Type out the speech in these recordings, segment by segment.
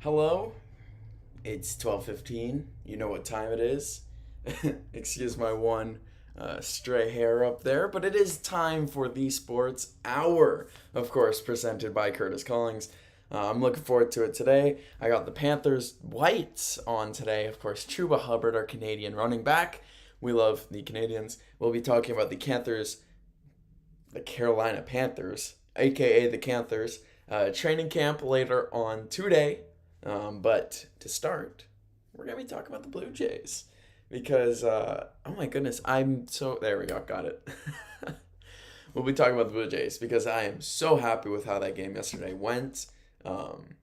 Hello, it's 12:15. You know what time it is. Excuse my one stray hair up there, but it is time for the Sports Hour, of course, presented by Curtis Collings. I'm looking forward to it today. I got the Panthers Whites on today. Of course, Chuba Hubbard, our Canadian running back. We love the Canadians. We'll be talking about the Carolina Panthers, aka the Canthers, training camp later on today. But to start, we're going to be talking about the Blue Jays because, oh my goodness, there we go, got it. We'll be talking about the Blue Jays because I am so happy with how that game yesterday went. Um,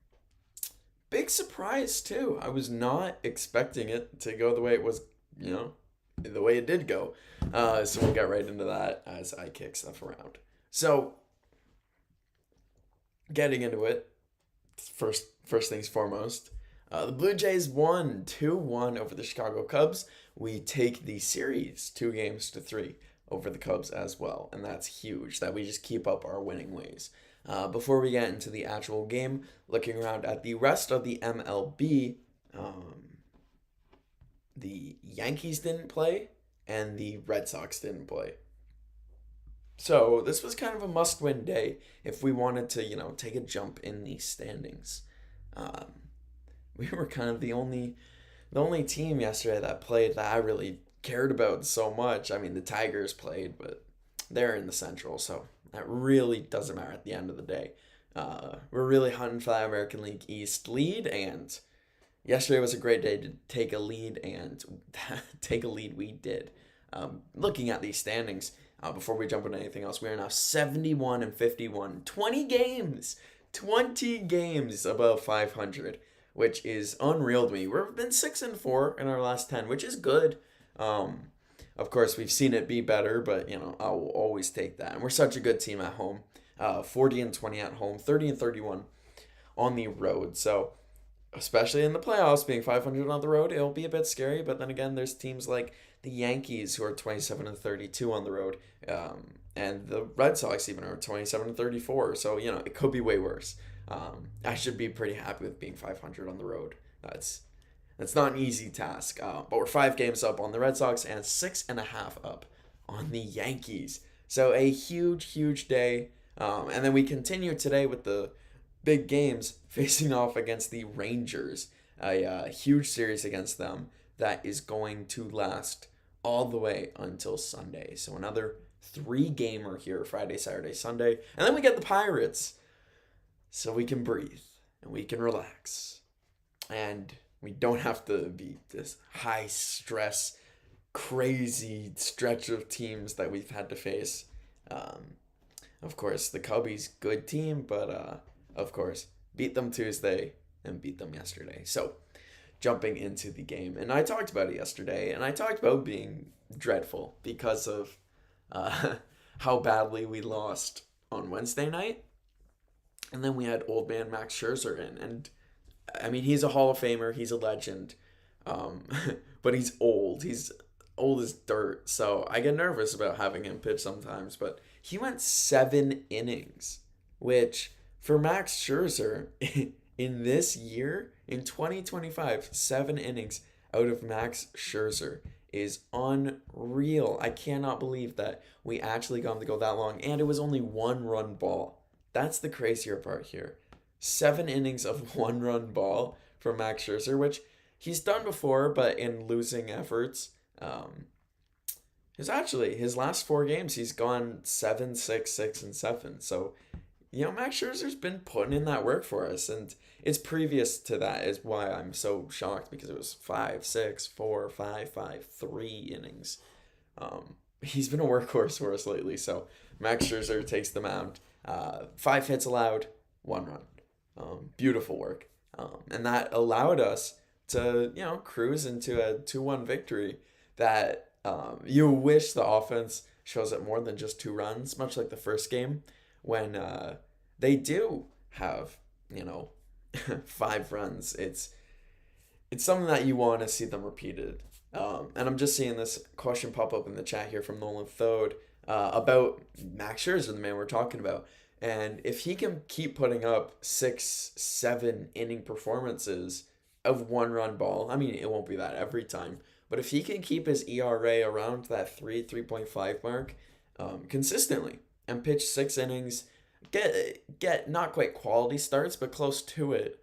Big surprise, too. I was not expecting it to go the way it was, the way it did go. So we'll get right into that as I kick stuff around. So, getting into it, first things foremost, the Blue Jays won 2-1 over the Chicago Cubs. We take the series 2-3 over the Cubs as well, and that's huge that we just keep up our winning ways. Before we get into the actual game, looking around at the rest of the MLB, the Yankees didn't play and the Red Sox didn't play. So this was kind of a must-win day if we wanted to, take a jump in the standings. Um, we were kind of the only team yesterday that played that I really cared about so much. I mean, the Tigers played, but they're in the Central, so that really doesn't matter at the end of the day. We're really hunting for that American League East lead, and yesterday was a great day to take a lead, and take a lead we did. Looking at these standings, before we jump into anything else, we are now 71 and 51, 20 games above 500, which is unreal to me. We've been 6-4 in our last 10, which is good. Of course, we've seen it be better, but I'll always take that. And we're such a good team at home. 40 and 20 at home, 30 and 31 on the road. So, especially in the playoffs, being 500 on the road, it'll be a bit scary. But then again, there's teams like the Yankees who are 27 and 32 on the road, and the Red Sox even are 27 and 34. So it could be way worse. I should be pretty happy with being 500 on the road. That's not an easy task. But we're 5 games up on the Red Sox and 6.5 up on the Yankees. So a huge day. And then we continue today with the big games facing off against the Rangers. A huge series against them that is going to last all the way until Sunday. So another 3-gamer here, Friday, Saturday, Sunday. And then we get the Pirates. So we can breathe and we can relax. And we don't have to be this high stress, crazy stretch of teams that we've had to face. Of course, the Cubbies, good team, but of course, beat them Tuesday and beat them yesterday. So, jumping into the game. And I talked about it yesterday, and I talked about being dreadful because of how badly we lost on Wednesday night. And then we had old man Max Scherzer in. And, I mean, he's a Hall of Famer. He's a legend. But he's old. He's old as dirt. So I get nervous about having him pitch sometimes. But he went 7 innings, which for Max Scherzer in this year, in 2025, 7 innings out of Max Scherzer is unreal. I cannot believe that we actually got him to go that long, and it was only 1-run ball. That's the crazier part here. 7 innings of 1-run ball for Max Scherzer, which he's done before, but in losing efforts. His last 4 games, he's gone 7, 6, 6, and 7. So, Max Scherzer's been putting in that work for us, and it's previous to that is why I'm so shocked, because it was 5, 6, 4, 5, 5, 3 innings. He's been a workhorse for us lately, so Max Scherzer takes the mound. 5 hits allowed, 1 run. Beautiful work. And that allowed us to, cruise into a 2-1 victory that you wish the offense shows it more than just 2 runs, much like the first game when they do have, 5 runs. It's something that you want to see them repeated. And I'm just seeing this question pop up in the chat here from Nolan Thode about Max Scherzer, the man we're talking about. And if he can keep putting up 6, 7 inning performances of 1 run ball, I mean, it won't be that every time, but if he can keep his ERA around that 3.5 mark consistently and pitch 6 innings, get not quite quality starts, but close to it,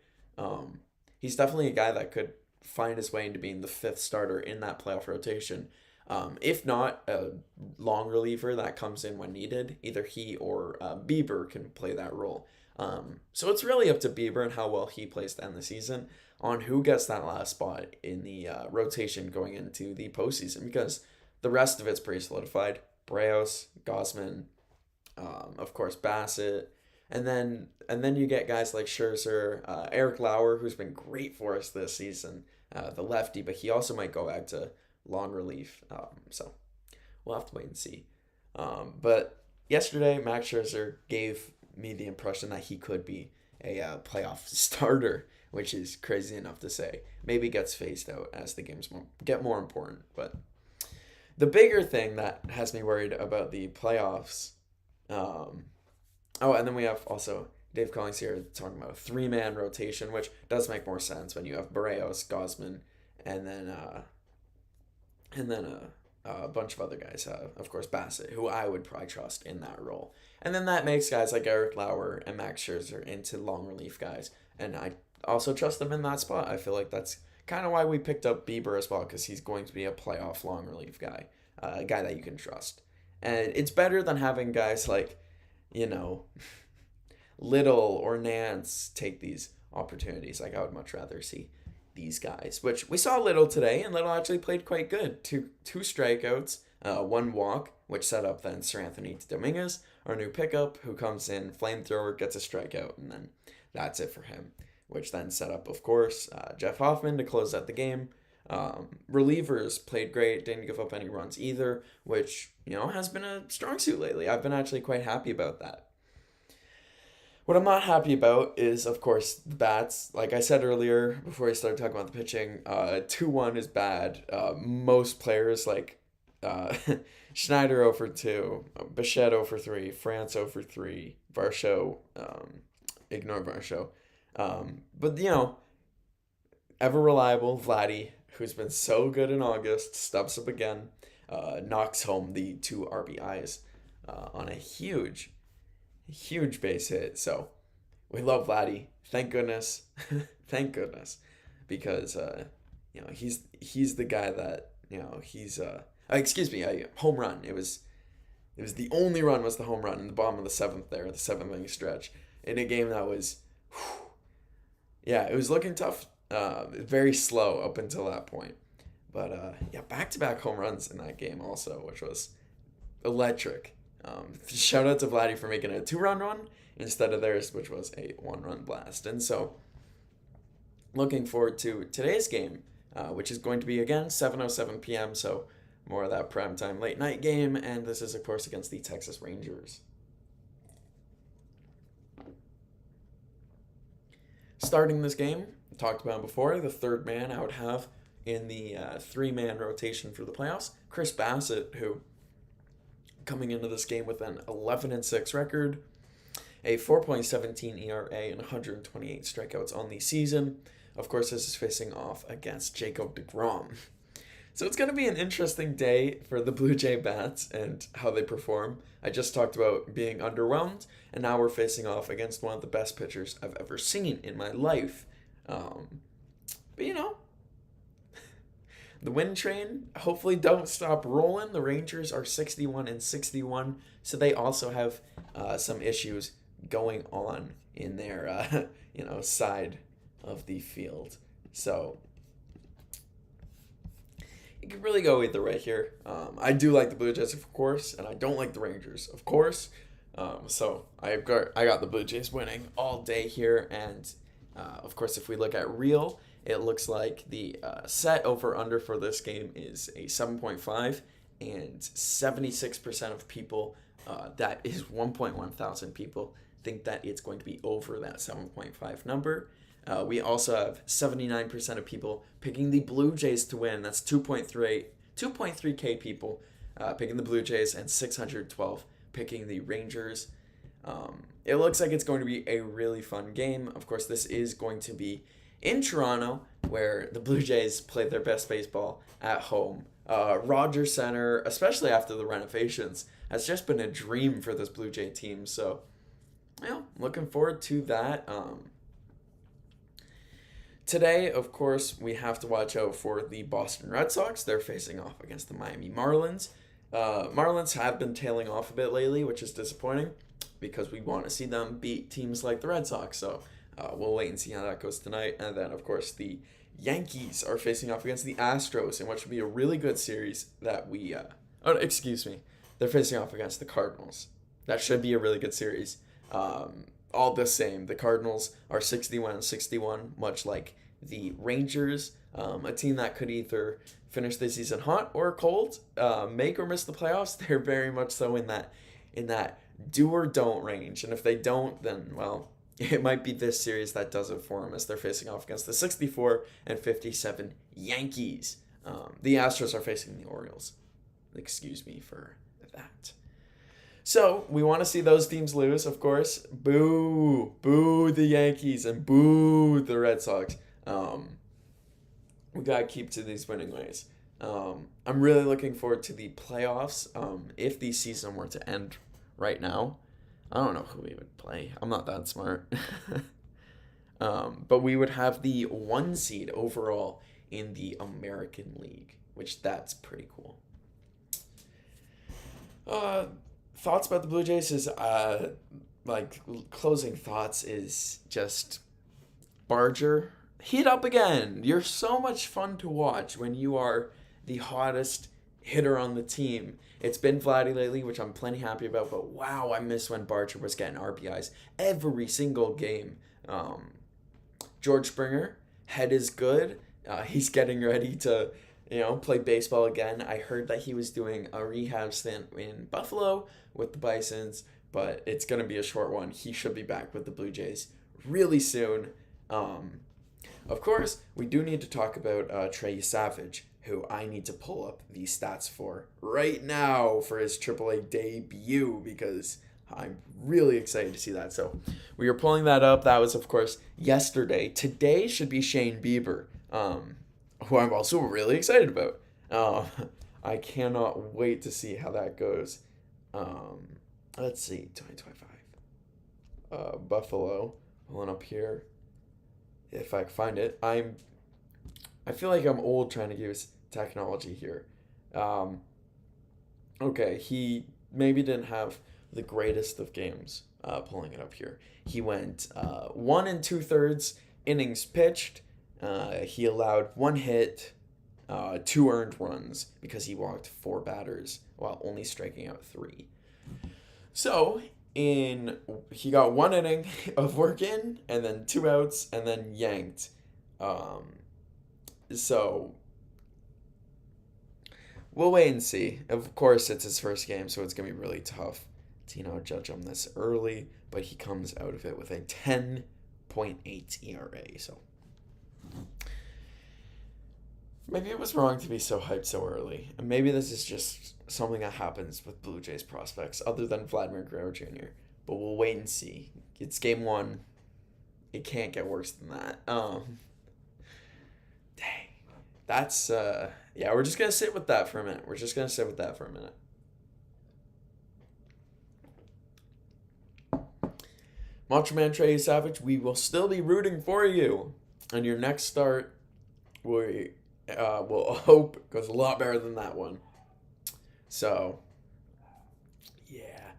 he's definitely a guy that could find his way into being the fifth starter in that playoff rotation. If not, a long reliever that comes in when needed, either he or Bieber can play that role. So it's really up to Bieber and how well he plays to end the season on who gets that last spot in the rotation going into the postseason, because the rest of it's pretty solidified. Breos, Gosman, of course Bassett, and then you get guys like Scherzer, Eric Lauer, who's been great for us this season, the lefty, but he also might go back to long relief. So we'll have to wait and see. But yesterday, Max Scherzer gave me the impression that he could be a playoff starter, which is crazy enough to say. Maybe gets phased out as the games get more important. But the bigger thing that has me worried about the playoffs. And then we have also Dave Collings here talking about a 3-man rotation, which does make more sense when you have Barrios, Gosman, and then a bunch of other guys. Of course, Bassett, who I would probably trust in that role. And then that makes guys like Eric Lauer and Max Scherzer into long relief guys. And I also trust them in that spot. I feel like that's kind of why we picked up Bieber as well, because he's going to be a playoff long relief guy, a guy that you can trust. And it's better than having guys like, Little or Nance take these opportunities. Like, I would much rather see these guys, which we saw Little today, and Little actually played quite good. Two strikeouts, 1 walk, which set up then Sir Anthony Dominguez, our new pickup, who comes in, flamethrower, gets a strikeout, and then that's it for him, which then set up, of course, Jeff Hoffman to close out the game. Relievers played great, didn't give up any runs either, which, has been a strong suit lately. I've been actually quite happy about that. What I'm not happy about is, of course, the bats. Like I said earlier, before I started talking about the pitching, 2-1 is bad. Most players, like Schneider 0 for 2, Bichette 0 for 3, France 0 for 3, Varsho, ignore Varsho. But, ever reliable Vladdy, who's been so good in August, steps up again, knocks home the 2 RBIs on a huge base hit. So we love Vladdy. Thank goodness. Thank goodness. Because he's the guy that, he's excuse me, a home run. It was the only run was the home run in the bottom of the 7th there, the 7th inning stretch, in a game that was it was looking tough. Very slow up until that point. But back-to-back home runs in that game also, which was electric. Shout out to Vladdy for making a 2-run run instead of theirs, which was a 1-run blast. And so, looking forward to today's game, which is going to be, again, 7:07 p.m., so more of that primetime late night game, and this is, of course, against the Texas Rangers. Starting this game, talked about before, the third man I would have in the 3-man rotation for the playoffs, Chris Bassett, who coming into this game with an 11-6 record, a 4.17 ERA, and 128 strikeouts on the season. Of course, this is facing off against Jacob deGrom. So it's going to be an interesting day for the Blue Jay bats and how they perform. I just talked about being underwhelmed, and now we're facing off against one of the best pitchers I've ever seen in my life. But the win train hopefully don't stop rolling. The Rangers are 61-61, so they also have some issues going on in their side of the field. So it could really go either way here. I do like the Blue Jays, of course, and I don't like the Rangers, of course. So I got the Blue Jays winning all day here, and of course, if we look at real, it looks like the set over-under for this game is a 7.5, and 76% of people, that is 1.1 thousand people, think that it's going to be over that 7.5 number. We also have 79% of people picking the Blue Jays to win. That's 2.3K people picking the Blue Jays, and 612 picking the Rangers. it looks like it's going to be a really fun game. Of course, this is going to be in Toronto, where the Blue Jays played their best baseball at home. Rogers Center, especially after the renovations, has just been a dream for this Blue Jay team. So, looking forward to that. Today, of course, we have to watch out for the Boston Red Sox. They're facing off against the Miami Marlins. Marlins have been tailing off a bit lately, which is disappointing because we want to see them beat teams like the Red Sox. So we'll wait and see how that goes tonight. And then, of course, the Yankees are facing off against the Astros, in which will be a really good series that we... They're facing off against the Cardinals. That should be a really good series. All the same, the Cardinals are 61-61, much like the Rangers, a team that could either finish the season hot or cold, make or miss the playoffs. They're very much so in that do or don't range, and if they don't, then well, it might be this series that does it for them, as they're facing off against the 64-57 Yankees. The Astros are facing the Orioles. Excuse me for that. So, we want to see those teams lose, of course. Boo! Boo the Yankees and boo the Red Sox. We got to keep to these winning ways. I'm really looking forward to the playoffs. If the season were to end right now, I don't know who we would play. I'm not that smart. But we would have the 1 seed overall in the American League, which that's pretty cool. Thoughts about the Blue Jays is, closing thoughts is just Barger, heat up again. You're so much fun to watch when you are the hottest hitter on the team. It's been Vladdy lately, which I'm plenty happy about, but wow, I miss when Barger was getting RBIs every single game. George Springer, head is good. He's getting ready to, play baseball again. I heard that he was doing a rehab stint in Buffalo with the Bisons, but it's going to be a short one. He should be back with the Blue Jays really soon. Of course, we do need to talk about Trey Savage, who I need to pull up the stats for right now for his AAA debut, because I'm really excited to see that. So we are pulling that up. That was, of course, yesterday. Today should be Shane Bieber, who I'm also really excited about. I cannot wait to see how that goes. Let's see, 2025. Buffalo, pulling up here. If I can find it. I feel like I'm old trying to use technology here. Okay, he maybe didn't have the greatest of games. Pulling it up here. He went 1 2/3 innings pitched. He allowed 1 hit, 2 earned runs because he walked 4 batters while only striking out 3. So he got 1 inning of work in, and then 2 outs, and then yanked. So we'll wait and see. Of course, it's his first game, so it's gonna be really tough to judge him this early. But he comes out of it with a 10.8 ERA. So maybe it was wrong to be so hyped so early, and maybe this is just something that happens with Blue Jays prospects, other than Vladimir Guerrero Jr. But we'll wait and see. It's game 1. It can't get worse than that. Dang. That's, we're just going to sit with that for a minute. Macho Man Trey Savage, we will still be rooting for you. And your next start, we'll hope, goes a lot better than that one. So, yeah.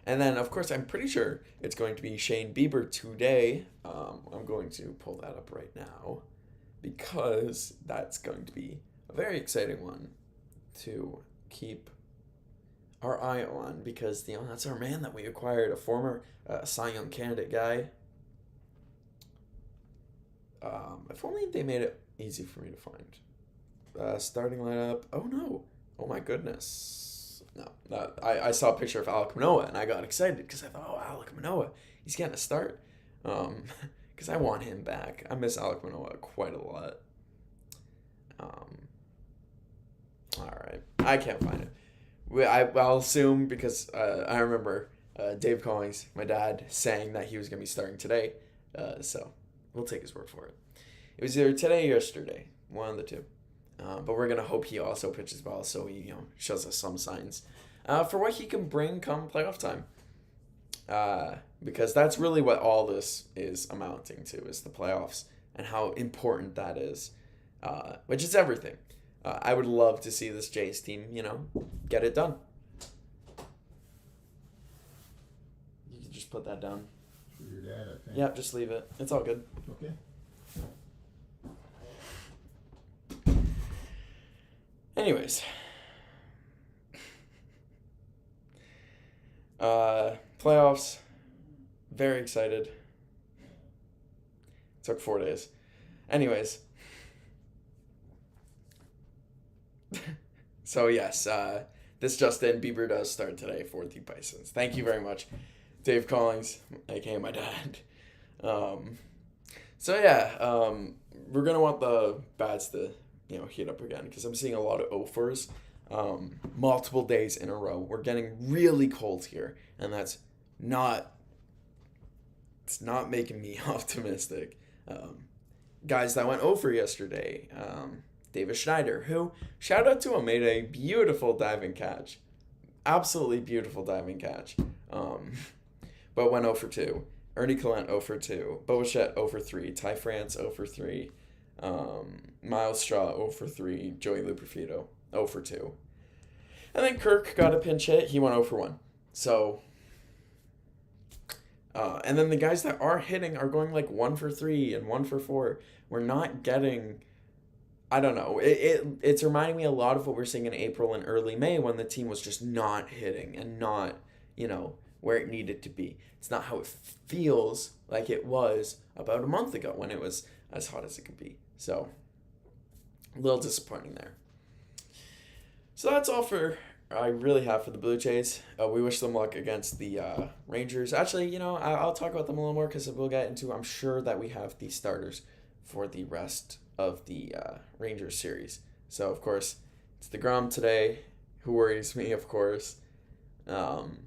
And then, of course, I'm pretty sure it's going to be Shane Bieber today. I'm going to pull that up right now, because that's going to be a very exciting one to keep our eye on, because that's our man that we acquired, a former Cy Young candidate guy. If only they made it easy for me to find. Starting lineup. Oh no! Oh my goodness! No, I saw a picture of Alek Manoah and I got excited because I thought, oh, Alek Manoah, he's getting a start. Because I want him back. I miss Alek Manoah quite a lot. All right, I can't find it. I'll assume, because I remember Dave Collings, my dad, saying that he was going to be starting today. So we'll take his word for it. It was either today or yesterday, one of the two. But we're going to hope he also pitches well so he shows us some signs for what he can bring come playoff time. Because that's really what all this is amounting to, is the playoffs and how important that is, which is everything. I would love to see this Jays team, get it done. You can just put that down. For your dad, I think. Yeah, just leave it. It's all good. Okay. Anyways. Playoffs. Very excited. Took 4 days. Anyways. So yes, this just in, Bieber does start today for the Bisons. Thank you very much, Dave Collings, aka my dad. We're gonna want the bats to heat up again, because I'm seeing a lot of offers, multiple days in a row. We're getting really cold here, and it's not making me optimistic. Guys that went over yesterday. David Schneider, who, shout out to him, made a beautiful diving catch. Absolutely beautiful diving catch. But went 0 for 2. Ernie Collent 0 for 2. Bo Bichette 0 for 3. Ty France 0 for 3. Miles Straw 0 for 3. Joey Luperfido 0 for 2. And then Kirk got a pinch hit. He went 0 for 1. So, and then the guys that are hitting are going like 1 for 3 and 1 for 4. We're not getting... I don't know. It's reminding me a lot of what we're seeing in April and early May, when the team was just not hitting and not, where it needed to be. It's not how it feels like it was about a month ago when it was as hot as it could be. So, a little disappointing there. So that's all I really have for the Blue Jays. We wish them luck against the Rangers. Actually, I'll talk about them a little more, because we'll get into, I'm sure that we have the starters for the rest of the Rangers series. So, of course, it's DeGrom today, who worries me, of course. And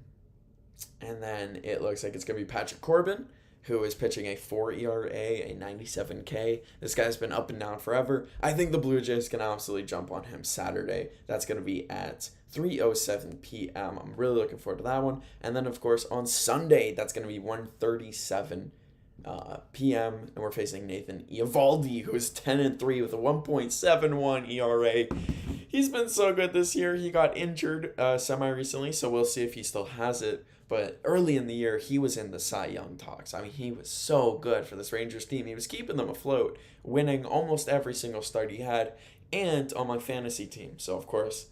then it looks like it's going to be Patrick Corbin, who is pitching a 4 ERA, a 97K. This guy's been up and down forever. I think the Blue Jays can absolutely jump on him Saturday. That's going to be at 3:07 p.m. I'm really looking forward to that one. And then, of course, on Sunday, that's going to be 1:37 p.m. and we're facing Nathan Eovaldi, who is 10-3 with a 1.71 ERA. He's been so good this year. He got injured semi-recently, so we'll see if he still has it. But early in the year, he was in the Cy Young talks. I mean, he was so good for this Rangers team. He was keeping them afloat, winning almost every single start he had, and on my fantasy team. So, of course,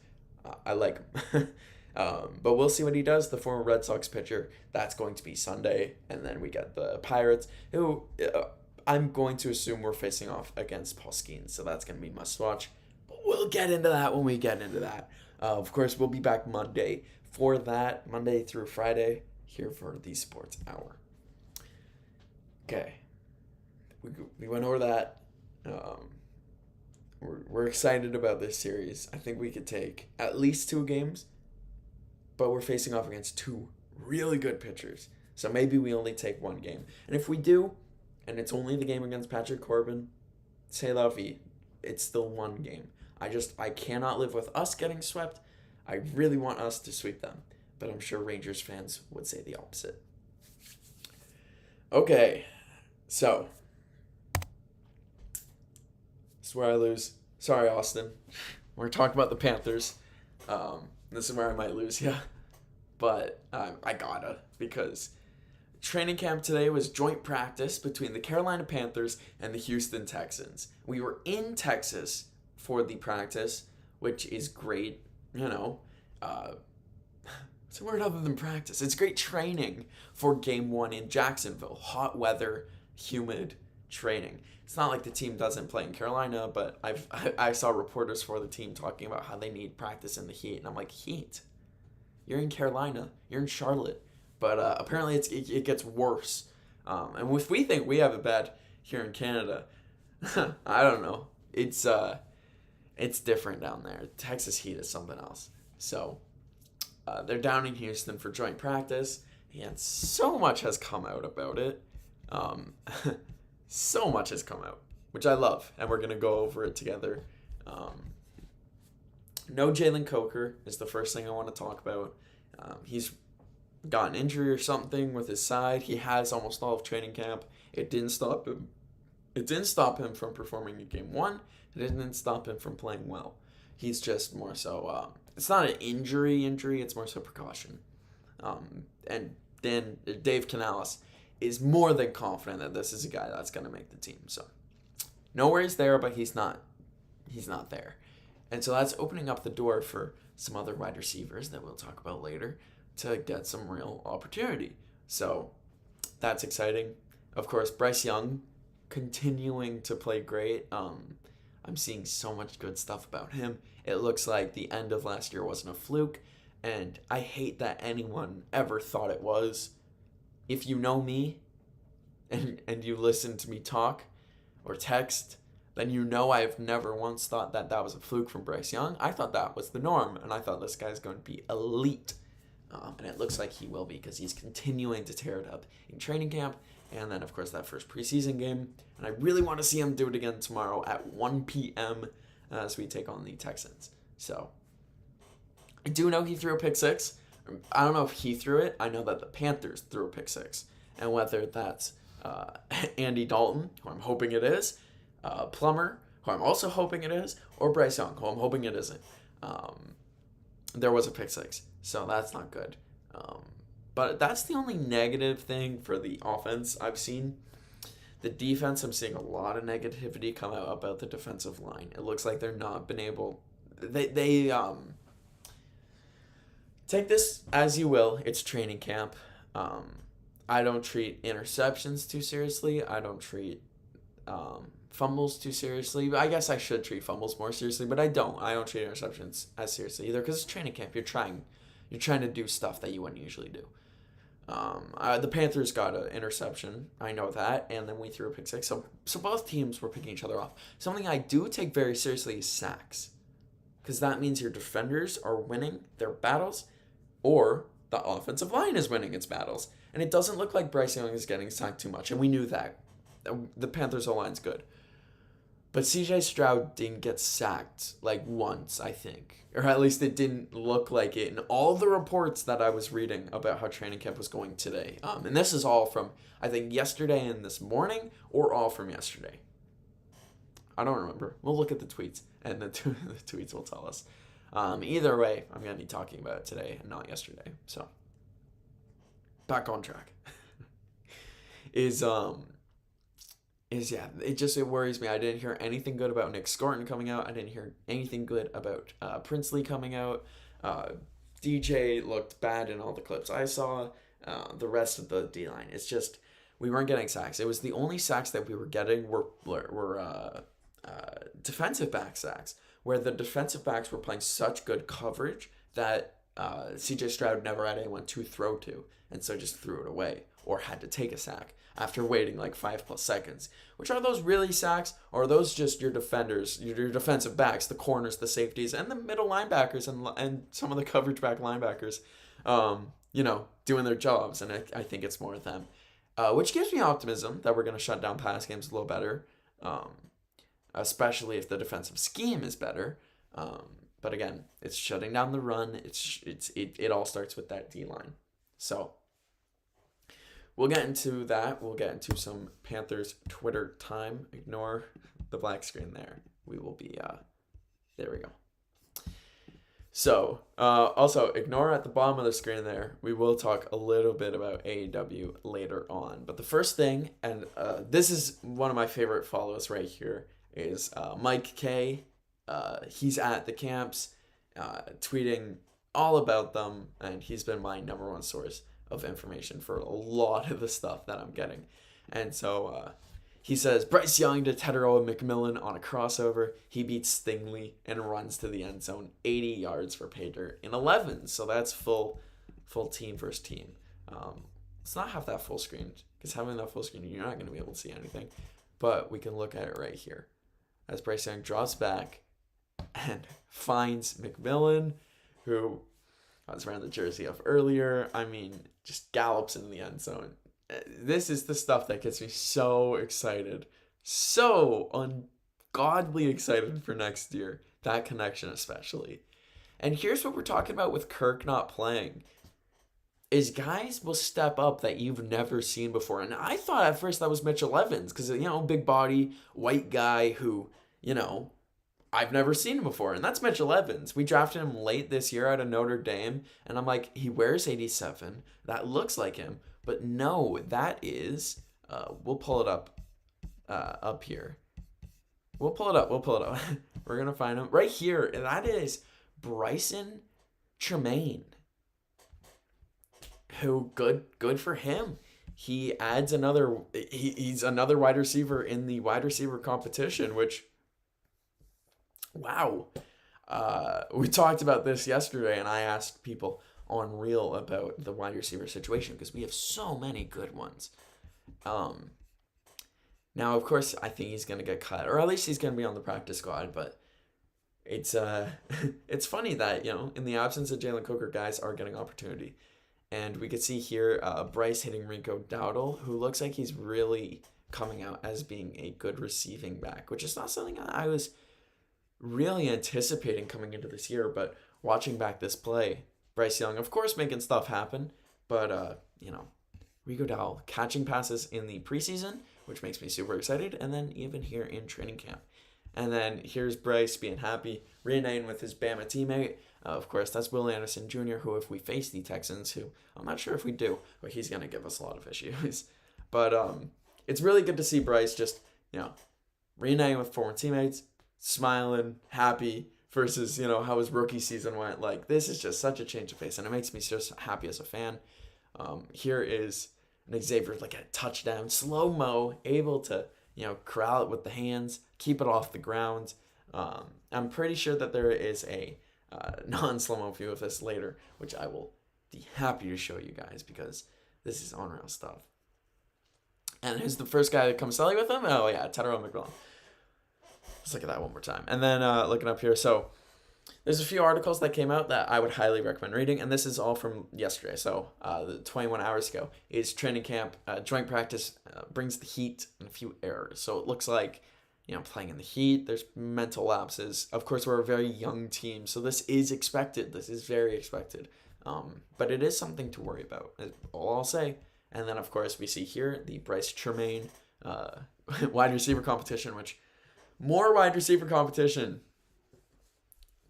I like him. But we'll see what he does. The former Red Sox pitcher, that's going to be Sunday. And then we get the Pirates, who I'm going to assume we're facing off against Paul Skeens. So that's going to be must watch. But we'll get into that when we get into that. Of course, we'll be back Monday for that, Monday through Friday, here for the Sports Hour. Okay. We went over that. We're excited about this series. I think we could take at least 2 games. But we're facing off against 2 really good pitchers. So maybe we only take 1 game. And if we do, and it's only the game against Patrick Corbin, c'est la vie. It's still 1 game. I cannot live with us getting swept. I really want us to sweep them. But I'm sure Rangers fans would say the opposite. Okay. So. This is where I lose. Sorry, Austin. We're talking about the Panthers. This is where I might lose, yeah. But I gotta, because training camp today was joint practice between the Carolina Panthers and the Houston Texans. We were in Texas for the practice, which is great, It's a word other than practice. It's great training for game 1 in Jacksonville. Hot weather, humid training. It's not like the team doesn't play in Carolina, but I saw reporters for the team talking about how they need practice in the heat, and I'm like, heat? You're in Carolina, you're in Charlotte, but apparently it gets worse. And if we think we have it bad here in Canada, I don't know. It's different down there. Texas heat is something else. So they're down in Houston for joint practice, And so much has come out about it. Um, so much has come out, which I love, and we're gonna go over it together. Um, no Jalen Coker is the first thing I want to talk about. He's got an injury or something with his side. He has almost all of training camp. It didn't stop him. It didn't stop him from performing in game one. It didn't stop him from playing well. He's just more so. It's not an injury. It's more so precaution. And then Dave Canales is more than confident that this is a guy that's going to make the team. So no worries there, but he's not. He's not there. And so that's opening up the door for some other wide receivers that we'll talk about later to get some real opportunity. So that's exciting. Of course, Bryce Young continuing to play great. I'm seeing so much good stuff about him. It looks like the end of last year wasn't a fluke, and I hate that anyone ever thought it was. If you know me and you listen to me talk or text, then you know I've never once thought that that was a fluke from Bryce Young. I thought that was the norm, and I thought this guy's going to be elite. And it looks like he will be because he's continuing to tear it up in training camp. And then, of course, that first preseason game. And I really want to see him do it again tomorrow at 1 p.m. As we take on the Texans. So, I do know he threw a pick six. I don't know if he threw it. I know that the Panthers threw a pick six. And whether that's Andy Dalton, who I'm hoping it is, Plummer, who I'm also hoping it is, or Bryce Young, who I'm hoping it isn't. There was a pick six, so that's not good. But that's the only negative thing for the offense I've seen. The defense, I'm seeing a lot of negativity come out about the defensive line. It looks like they're not been able. They take this as you will. It's training camp. I don't treat interceptions too seriously. I don't treat fumbles too seriously. I guess I should treat fumbles more seriously, but I don't. I don't treat interceptions as seriously either because it's training camp. You're trying to do stuff that you wouldn't usually do. The Panthers got an interception. I know that, and then we threw a pick six. So both teams were picking each other off. Something I do take very seriously is sacks, because that means your defenders are winning their battles, or the offensive line is winning its battles. And it doesn't look like Bryce Young is getting sacked too much, and we knew that. The Panthers' O-line's good. But C.J. Stroud didn't get sacked, like, once, I think. Or at least it didn't look like it in all the reports that I was reading about how training camp was going today. And this is all from, I think, yesterday and this morning, or all from yesterday. I don't remember. We'll look at the tweets, and the tweets will tell us. Either way, I'm going to be talking about it today and not yesterday. So, back on track. It worries me. I didn't hear anything good about Nick Scorton coming out. I didn't hear anything good about Princely coming out. DJ looked bad in all the clips I saw. The rest of the D-line, it's just, we weren't getting sacks. It was the only sacks that we were getting were defensive back sacks, where the defensive backs were playing such good coverage that CJ Stroud never had anyone to throw to, and so just threw it away or had to take a sack after waiting like 5+ seconds. Which are those really sacks, or are those just your defenders, your defensive backs, the corners, the safeties, and the middle linebackers and some of the coverage back linebackers, doing their jobs? And I think it's more of them, which gives me optimism that we're going to shut down pass games a little better, especially if the defensive scheme is better. But again, it's shutting down the run. It all starts with that D-line. So we'll get into that. We'll get into some Panthers Twitter time. Ignore the black screen there. We will be, there we go. So, also, ignore at the bottom of the screen there. We will talk a little bit about AEW later on. But the first thing, and this is one of my favorite follows right here, is Mike K. He's at the camps, tweeting all about them, and he's been my number one source of information for a lot of the stuff that I'm getting. And so he says, Bryce Young to Teteroa McMillan on a crossover. He beats Stingley and runs to the end zone, 80 yards for Pater in 11. So that's full team versus team. Let's not have that full screen, because having that full screen, you're not going to be able to see anything. But we can look at it right here. As Bryce Young drops back and finds McMillan, who I was wearing the jersey of earlier. I mean, just gallops into the end zone. This is the stuff that gets me so excited. So ungodly excited for next year. That connection especially. And here's what we're talking about with Kirk not playing. Is guys will step up that you've never seen before. And I thought at first that was Mitchell Evans because, big body, white guy who, I've never seen him before. And that's Mitchell Evans. We drafted him late this year out of Notre Dame. And I'm like, he wears 87. That looks like him. But no, that is, we'll pull it up here. We'll pull it up. We're going to find him right here. And that is Bryson Tremaine. Who good for him. He adds another. He's another wide receiver in the wide receiver competition. Which, wow, we talked about this yesterday, and I asked people on Reel about the wide receiver situation because we have so many good ones. Now of course I think he's gonna get cut, or at least he's gonna be on the practice squad. But it's it's funny that in the absence of Jalen Coker, guys are getting opportunity. And we could see here Bryce hitting Rico Dowdle, who looks like he's really coming out as being a good receiving back, which is not something I was really anticipating coming into this year. But watching back this play, Bryce Young, of course, making stuff happen. But, Rico Dowdle catching passes in the preseason, which makes me super excited. And then even here in training camp. And then here's Bryce being happy, reuniting with his Bama teammate. Of course, that's Will Anderson Jr., who if we face the Texans, who I'm not sure if we do, but he's going to give us a lot of issues. But it's really good to see Bryce just, reuniting with former teammates, smiling, happy, versus, how his rookie season went. Like, this is just such a change of pace, and it makes me just happy as a fan. Here is an Xavier, like a touchdown, slow-mo, able to, corral it with the hands, keep it off the ground. I'm pretty sure that there is a non-slow-mo view of this later, which I will be happy to show you guys because this is unreal stuff. And who's the first guy that comes selling with him? Oh yeah, Tyrone McMillan. Let's look at that one more time. And then looking up here, so there's a few articles that came out that I would highly recommend reading, and this is all from yesterday, so 21 hours ago, is training camp, joint practice brings the heat and a few errors. So it looks like playing in the heat, there's mental lapses. Of course, we're a very young team, so this is expected. This is very expected. But it is something to worry about, is all I'll say. And then, of course, we see here the Bryce Tremaine wide receiver competition, which more wide receiver competition.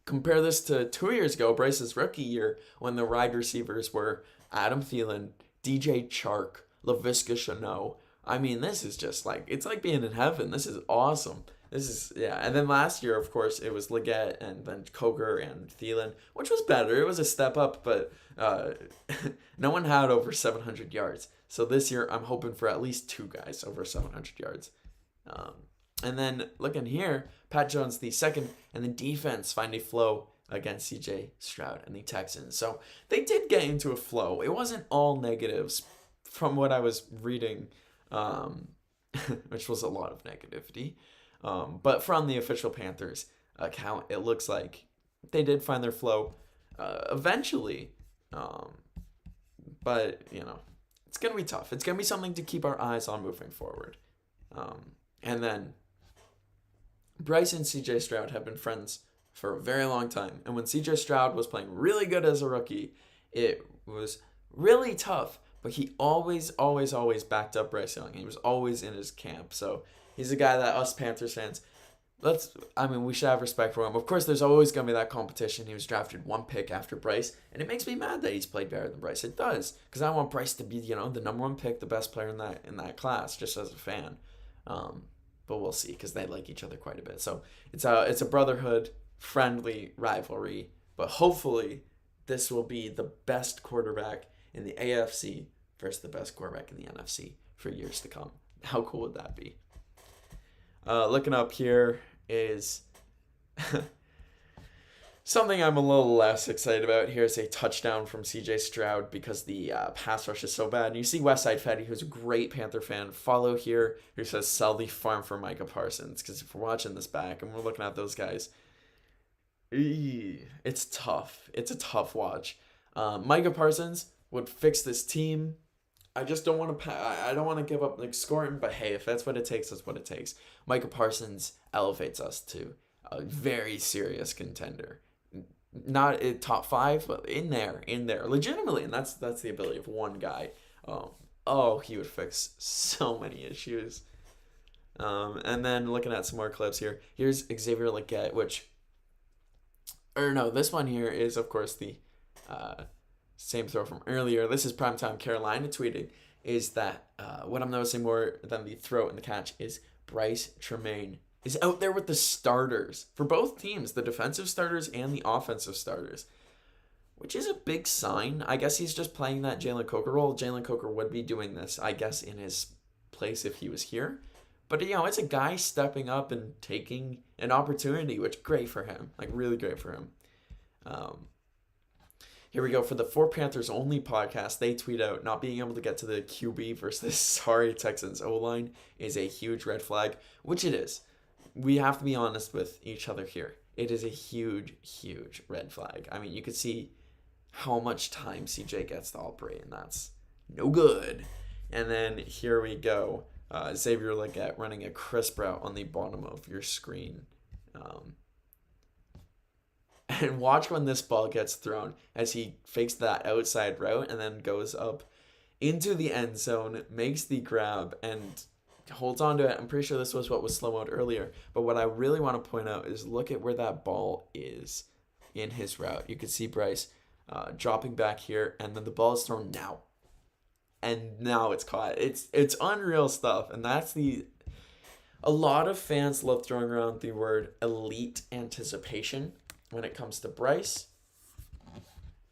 Compare this to 2 years ago, Bryce's rookie year, when the wide receivers were Adam Thielen, DJ Chark, Laviska Shenault. I mean, this is just like, it's like being in heaven. This is awesome. This is, yeah. And then last year, of course, it was Leggett and then Coker and Thielen, which was better. It was a step up, but no one had over 700 yards. So this year, I'm hoping for at least two guys over 700 yards. And then looking here, Pat Jones, the second, and the defense find a flow against CJ Stroud and the Texans. So they did get into a flow. It wasn't all negatives from what I was reading, which was a lot of negativity. But from the official Panthers account, it looks like they did find their flow eventually. But, it's going to be tough. It's going to be something to keep our eyes on moving forward. And then Bryce and CJ Stroud have been friends for a very long time. And when CJ Stroud was playing really good as a rookie, it was really tough. But he always backed up Bryce Young. He was always in his camp. So he's a guy that us Panthers fans, we should have respect for him. Of course, there's always going to be that competition. He was drafted one pick after Bryce. And it makes me mad that he's played better than Bryce. It does. Because I want Bryce to be, the number one pick, the best player in that class, just as a fan. But we'll see, because they like each other quite a bit. So it's a brotherhood, friendly rivalry. But hopefully, this will be the best quarterback in the AFC versus the best quarterback in the NFC for years to come. How cool would that be? Looking up here is something I'm a little less excited about. Here's a touchdown from CJ Stroud because the pass rush is so bad. And you see Westside Fetty, who's a great Panther fan, follow here, who says sell the farm for Micah Parsons. Because if we're watching this back and we're looking at those guys, it's tough. It's a tough watch. Micah Parsons, would fix this team. I just don't want to. I don't want to give up like scoring, but hey, if that's what it takes, that's what it takes. Micah Parsons elevates us to a very serious contender. Not in top five, but in there, legitimately, and that's the ability of one guy. He would fix so many issues. And then looking at some more clips here. Here's Xavier Leggett, this one here is of course the same throw from earlier. This is Primetime Carolina tweeting is that what I'm noticing more than the throw and the catch is Bryce Tremaine is out there with the starters for both teams, the defensive starters and the offensive starters, which is a big sign. I guess he's just playing that Jalen Coker role. Jalen Coker would be doing this, I guess, in his place if he was here. But, it's a guy stepping up and taking an opportunity, which great for him. Like, really great for him. Here we go. For the For Panthers Only podcast, they tweet out, not being able to get to the QB versus sorry Texans O-line is a huge red flag, which it is. We have to be honest with each other here. It is a huge, huge red flag. I mean, you could see how much time CJ gets to operate, and that's no good. And then here we go. Xavier Leggett running a crisp route on the bottom of your screen. And watch when this ball gets thrown as he fakes that outside route and then goes up into the end zone, makes the grab, and holds on to it. I'm pretty sure this was what was slow-moed earlier. But what I really want to point out is look at where that ball is in his route. You can see Bryce dropping back here, and then the ball is thrown now. And now it's caught. It's unreal stuff. And that's a lot of fans love throwing around the word elite anticipation when it comes to Bryce.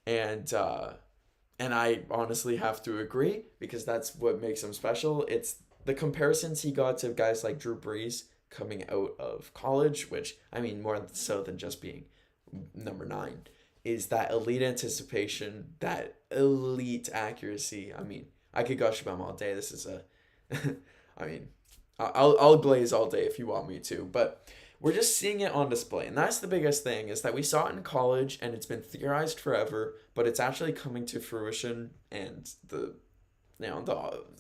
And I honestly have to agree because that's what makes him special. It's the comparisons he got to guys like Drew Brees coming out of college, which, I mean, more so than just being number 9, is that elite anticipation, that elite accuracy. I mean, I could gush about him all day. This is I mean, I'll glaze all day if you want me to, but we're just seeing it on display. And that's the biggest thing, is that we saw it in college and it's been theorized forever, but it's actually coming to fruition, and the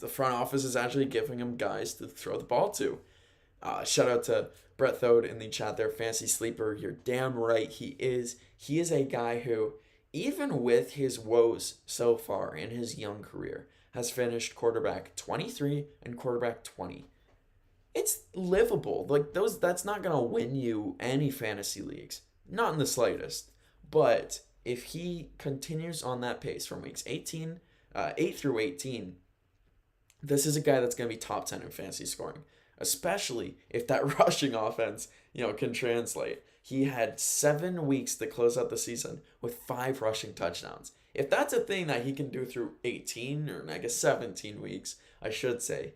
front office is actually giving him guys to throw the ball to. Shout out to Brett Thode in the chat there. Fancy sleeper. You're damn right he is. He is a guy who, even with his woes so far in his young career, has finished quarterback 23 and quarterback 20. It's livable. Like that's not going to win you any fantasy leagues. Not in the slightest. But if he continues on that pace from weeks 8 through 18, this is a guy that's going to be top 10 in fantasy scoring, especially if that rushing offense, can translate. He had 7 weeks to close out the season with 5 rushing touchdowns. If that's a thing that he can do through 18 or I guess 17 weeks, I should say,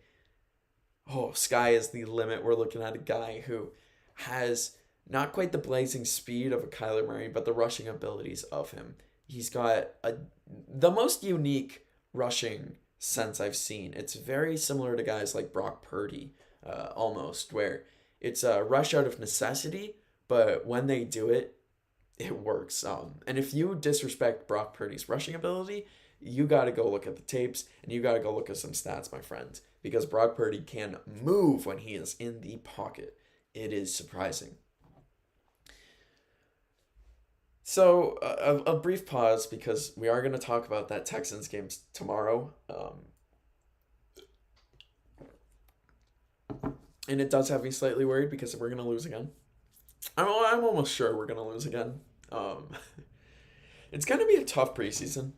sky is the limit. We're looking at a guy who has not quite the blazing speed of a Kyler Murray, but the rushing abilities of him. He's got the most unique rushing sense I've seen. It's very similar to guys like Brock Purdy, almost, where it's a rush out of necessity, but when they do it, it works. And if you disrespect Brock Purdy's rushing ability, you got to go look at the tapes and you got to go look at some stats, my friend, because Brock Purdy can move when he is in the pocket. It is surprising. So, a brief pause because we are going to talk about that Texans game tomorrow. And it does have me slightly worried because we're going to lose again. I'm almost sure we're going to lose again. It's going to be a tough preseason.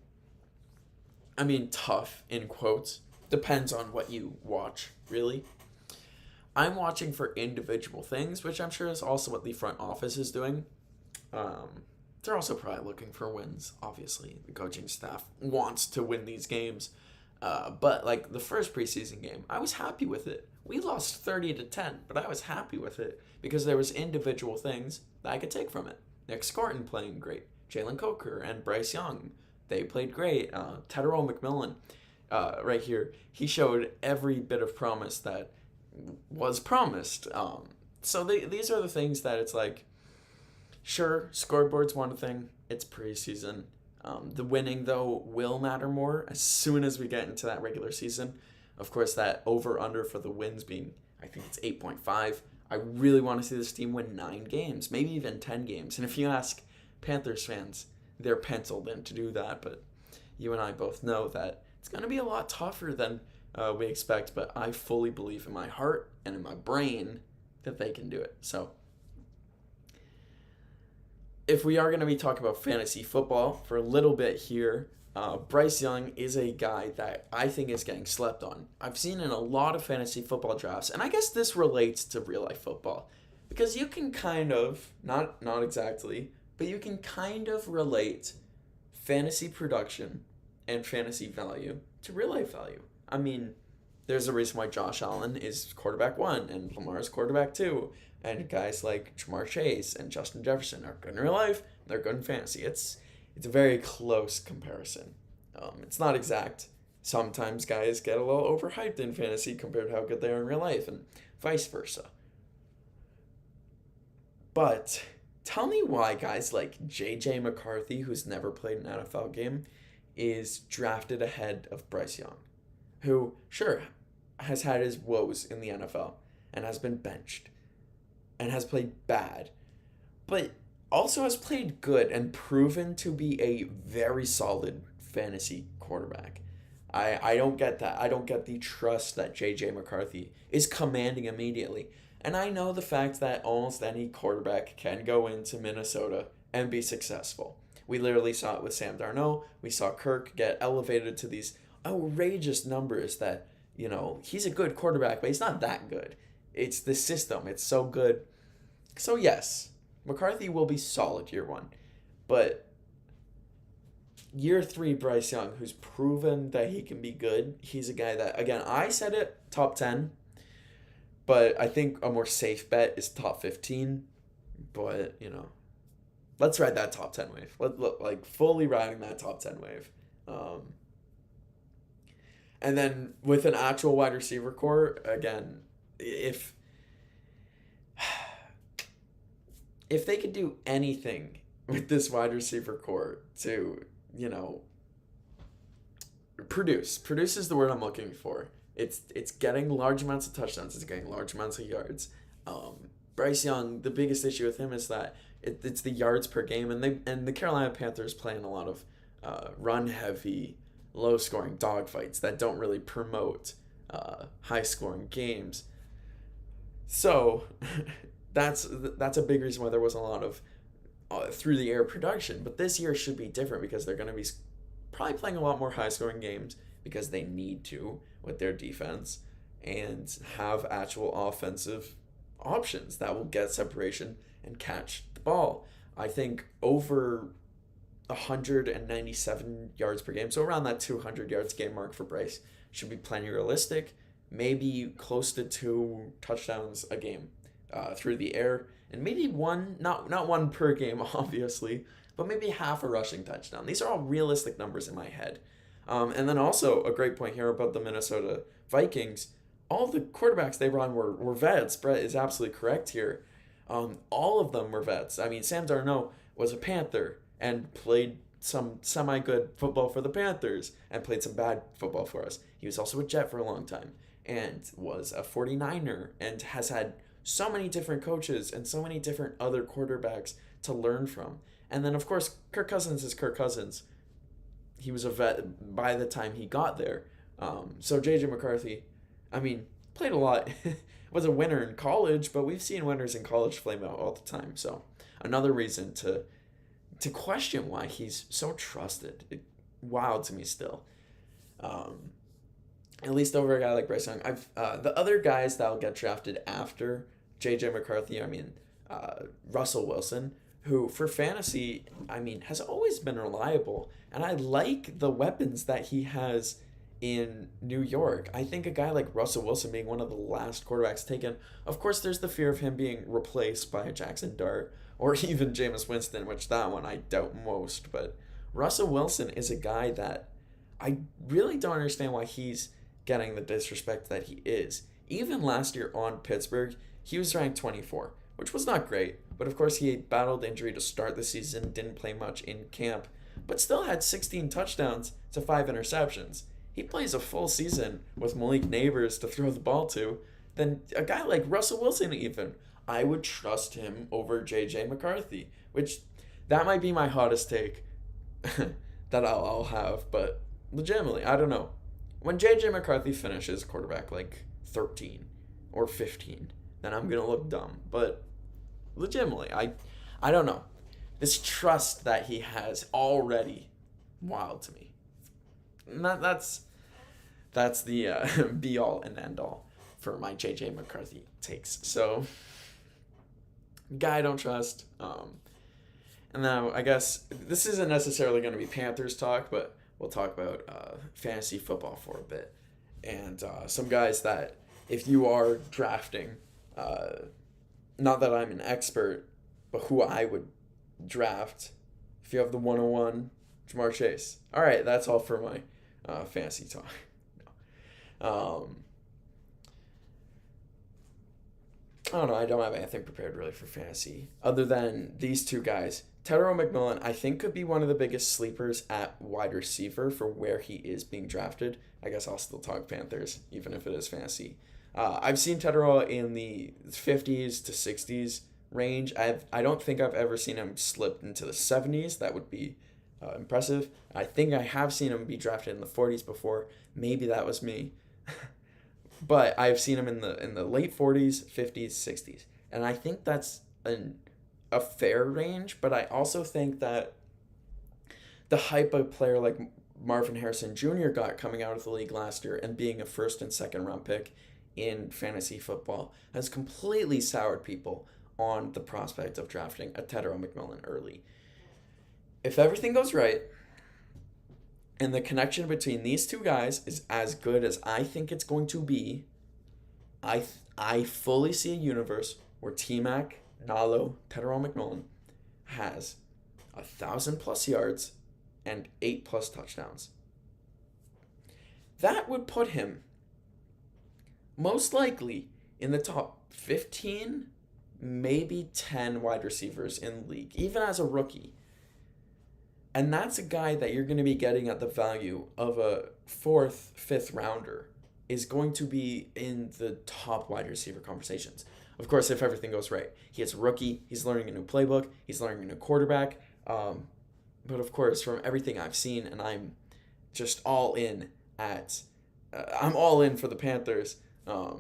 I mean, tough in quotes. Depends on what you watch, really. I'm watching for individual things, which I'm sure is also what the front office is doing. They're also probably looking for wins. Obviously, the coaching staff wants to win these games. But like the first preseason game, I was happy with it. We lost 30-10, but I was happy with it because there was individual things that I could take from it. Nick Scorton playing great. Jalen Coker and Bryce Young, they played great. Tedero McMillan, right here, he showed every bit of promise that was promised. So these are the things that it's like, sure, scoreboard's one thing. It's preseason. The winning, though, will matter more as soon as we get into that regular season. Of course, that over-under for the wins being, I think it's 8.5. I really want to see this team win 9 games, maybe even 10 games. And if you ask Panthers fans, they're penciled in to do that. But you and I both know that it's going to be a lot tougher than we expect. But I fully believe in my heart and in my brain that they can do it. So if we are going to be talking about fantasy football for a little bit here, Bryce Young is a guy that I think is getting slept on. I've seen in a lot of fantasy football drafts, and I guess this relates to real life football, because you can kind of, not exactly, but you can kind of relate fantasy production and fantasy value to real life value. I mean, there's a reason why Josh Allen is quarterback 1 and Lamar's quarterback 2, and guys like Jamar Chase and Justin Jefferson are good in real life, they're good in fantasy. It's a very close comparison. It's not exact. Sometimes guys get a little overhyped in fantasy compared to how good they are in real life, and vice versa. But tell me why guys like J.J. McCarthy, who's never played an NFL game, is drafted ahead of Bryce Young, who, sure, has had his woes in the NFL and has been benched and has played bad, but also has played good and proven to be a very solid fantasy quarterback. I don't get that. I don't get the trust that J.J. McCarthy is commanding immediately. And I know the fact that almost any quarterback can go into Minnesota and be successful. We literally saw it with Sam Darnold. We saw Kirk get elevated to these outrageous numbers that, you know, he's a good quarterback, but he's not that good. It's the system. It's so good. So yes, McCarthy will be solid year 1. But year 3, Bryce Young, who's proven that he can be good, he's a guy that, again, I said it, top 10. But I think a more safe bet is top 15. But, you know, let's ride that top 10 wave. Like, fully riding that top 10 wave. And then with an actual wide receiver core, again, if they could do anything with this wide receiver core to, you know, produce is the word I'm looking for. It's getting large amounts of touchdowns. It's getting large amounts of yards. Bryce Young, the biggest issue with him is that it's the yards per game, and the Carolina Panthers play in a lot of run-heavy, low-scoring dogfights that don't really promote high-scoring games. So that's a big reason why there wasn't a lot of through-the-air production. But this year should be different because they're going to be probably playing a lot more high-scoring games because they need to with their defense and have actual offensive options that will get separation and catch the ball. I think over 197 yards per game, so around that 200 yards game mark for Bryce should be plenty realistic. Maybe close to 2 touchdowns a game through the air, and maybe one, not one per game, obviously, but maybe half a rushing touchdown. These are all realistic numbers in my head. And then also a great point here about the Minnesota Vikings. All the quarterbacks they run were vets. Brett is absolutely correct here. All of them were vets. I mean, Sam Darnold was a Panther and played some semi-good football for the Panthers and played some bad football for us. He was also a Jet for a long time and was a 49er and has had so many different coaches and so many different other quarterbacks to learn from. And then, of course, Kirk Cousins is Kirk Cousins. He was a vet by the time he got there. So J.J. McCarthy, I mean, played a lot. Was a winner in college, but we've seen winners in college flame out all the time. So another reason to question why he's so trusted. Wild to me still. At least over a guy like Bryce Young. The other guys that'll get drafted after J.J. McCarthy, I mean, Russell Wilson, who for fantasy, I mean, has always been reliable. And I like the weapons that he has in New York. I think a guy like Russell Wilson being one of the last quarterbacks taken, of course there's the fear of him being replaced by Jackson Dart or even Jameis Winston, which that one I doubt most. But Russell Wilson is a guy that I really don't understand why he's getting the disrespect that he is. Even last year on Pittsburgh, he was ranked 24, which was not great. But of course he battled injury to start the season, didn't play much in camp. but still had 16 touchdowns to 5 interceptions. He plays a full season with Malik Neighbors to throw the ball to. Then a guy like Russell Wilson, even, I would trust him over J.J. McCarthy, which that might be my hottest take that I'll have, but legitimately, I don't know. When J.J. McCarthy finishes quarterback like 13 or 15, then I'm going to look dumb. But legitimately, I don't know. This trust that he has already wild to me. And that's the be all and end all for my J.J. McCarthy takes. So, guy I don't trust. And now I guess this isn't necessarily going to be Panthers talk, but we'll talk about fantasy football for a bit. And some guys that if you are drafting, not that I'm an expert, but who I would draft if you have the 101, Jamar Chase. All right, that's all for my fantasy talk. I don't know. I don't have anything prepared really for fantasy other than these two guys. Tedero McMillan, I think, could be one of the biggest sleepers at wide receiver for where he is being drafted. I guess I'll still talk Panthers, even if it is fantasy. I've seen Tedero in the 50s to 60s range. I don't think I've ever seen him slip into the 70s. That would be impressive. I think I have seen him be drafted in the 40s before. Maybe that was me. But I've seen him in the late 40s, 50s, 60s. And I think that's a fair range, but I also think that the hype of a player like Marvin Harrison Jr. got coming out of the league last year and being a first and second round pick in fantasy football has completely soured people on the prospect of drafting a Tedero McMillan early. If everything goes right, and the connection between these two guys is as good as I think it's going to be, I fully see a universe where T-Mac, Nalo, Tedero McMillan has 1,000+ yards and 8+ touchdowns. That would put him most likely in the top 15, maybe 10 wide receivers in the league, even as a rookie. And that's a guy that you're going to be getting at the value of a 4th, 5th rounder is going to be in the top wide receiver conversations. Of course, if everything goes right. He is a rookie. He's learning a new playbook. He's learning a new quarterback. But of course, from everything I've seen, and I'm just all in I'm all in for the Panthers. I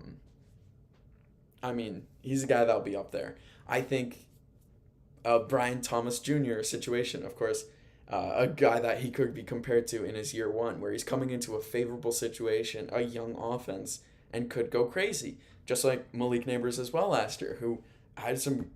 mean, he's a guy that'll be up there. I think a Brian Thomas Jr. situation, of course, a guy that he could be compared to in his year one, where he's coming into a favorable situation, a young offense, and could go crazy. Just like Malik Neighbors as well last year, who had some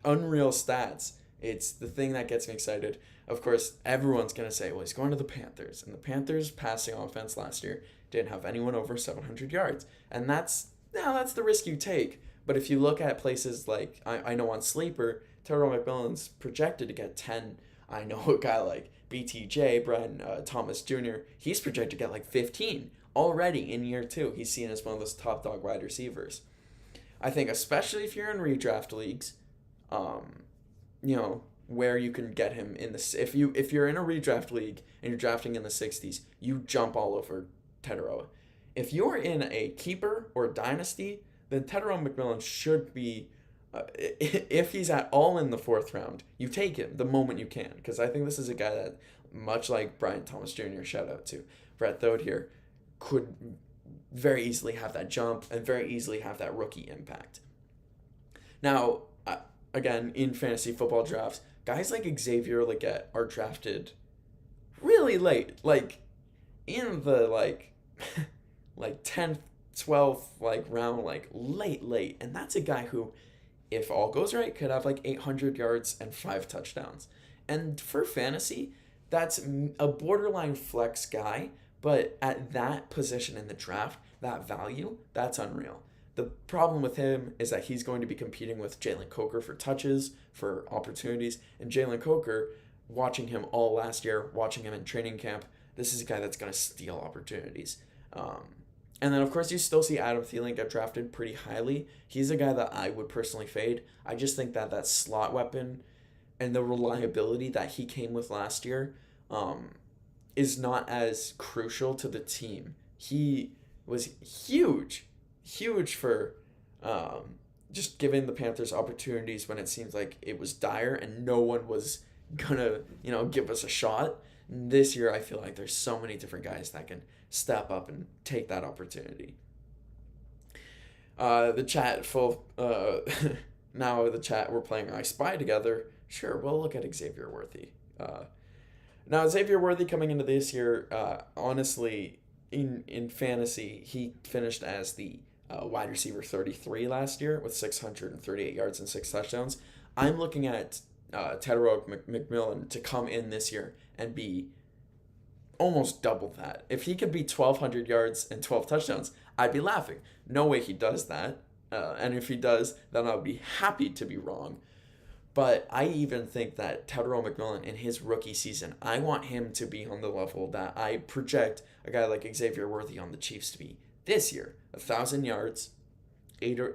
unreal stats. It's the thing that gets me excited. Of course, everyone's going to say, well, he's going to the Panthers. And the Panthers' passing offense last year didn't have anyone over 700 yards. And that's the risk you take. But if you look at places like, I know on Sleeper, Tedero McMillan's projected to get 10. I know a guy like BTJ, Brian Thomas Jr., he's projected to get like 15 already in year 2. He's seen as one of those top dog wide receivers. I think especially if you're in redraft leagues, where you can get him in the if you're in a redraft league and you're drafting in the 60s, you jump all over Tedero. If you're in a keeper or a dynasty, then Tedero McMillan should be. If he's at all in the 4th round, you take him the moment you can, because I think this is a guy that, much like Brian Thomas Jr., shout out to Brett Thode here, could very easily have that jump and very easily have that rookie impact. Now, again, in fantasy football drafts, guys like Xavier Legette are drafted really late, like in the like 10th, 12th round, late, and that's a guy who, if all goes right, could have 800 yards and 5 touchdowns. And for fantasy, that's a borderline flex guy, but at that position in the draft, that value, that's unreal. The problem with him is that he's going to be competing with Jalen Coker for touches, for opportunities, and Jalen Coker, watching him all last year, watching him in training camp, this is a guy that's going to steal opportunities. And then, of course, you still see Adam Thielen get drafted pretty highly. He's a guy that I would personally fade. I just think that slot weapon and the reliability that he came with last year is not as crucial to the team. He was huge for just giving the Panthers opportunities when it seems like it was dire and no one was gonna, give us a shot. This year, I feel like there's so many different guys that can step up and take that opportunity. The chat full. Now the chat, we're playing I Spy together. Sure, we'll look at Xavier Worthy. Now Xavier Worthy coming into this year, honestly, in fantasy, he finished as the wide receiver 33 last year with 638 yards and 6 touchdowns. I'm looking at Tedrock McMillan to come in this year and be almost double that. If he could be 1,200 yards and 12 touchdowns, I'd be laughing. No way he does that. And if he does, then I'll be happy to be wrong. But I even think that Tedrock McMillan in his rookie season, I want him to be on the level that I project a guy like Xavier Worthy on the Chiefs to be this year. 1,000 yards,